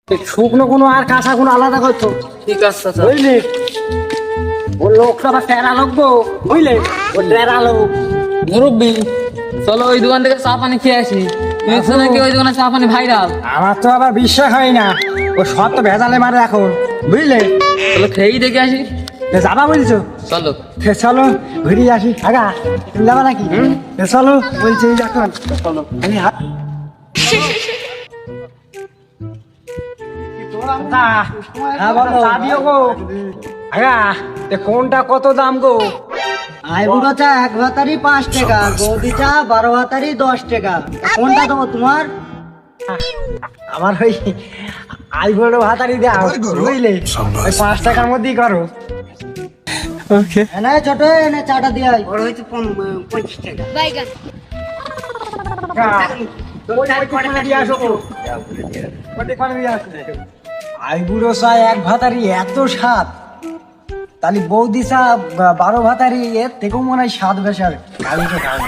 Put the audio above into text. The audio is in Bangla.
শুকনো কোনো আর কাঁচা কোনো আলাদা করছো? ঠিক আছে চাচা। বুঝলি, ও লোকটা আবার টেরা লোক গো, বুঝলে, ও টেরা লোক। মুরব্বি চলো ওই দোকান থেকে চা পানি খেয়ে আসি। শুনছো নাকি ওই দোকানে চা পানি ভাইরাল? আমার তো আবার বিশ্বাস হয় না, ও সব তো ভেজালে মারে এখন, বুঝলে। চলো খেয়েই দেখে আসি। যাবা বলছো? চলো। চলো ঘুরিয়ে আসি। আগা তুমি যাবা নাকি? চলো বলছি এখন। চলো আমি হাত হ্যাঁ বলো। দিও গো। আগা কোনটা কত দাম গো? আইবুড়ো চা 1 ভাতারি 5 টাকা, গৌদি চা 12 ভাতারি 10 টাকা। কোনটা দেবো তোমার? আমার ওই আইবুড়ো ভাতারি দাও, বুঝলে, ওই 5 টাকার মধ্যেই করো। এনে ছোট এনে চাটা দিয়ে আই। বড় হইছে 25 টাকা। আইবুড়ো চা 1 ভাতারি এত স্বাদ, তাহলে বৌদি চা 12 ভাতারি এর থেকেও মনে হয় স্বাদ বেশি। আমি তো খাই।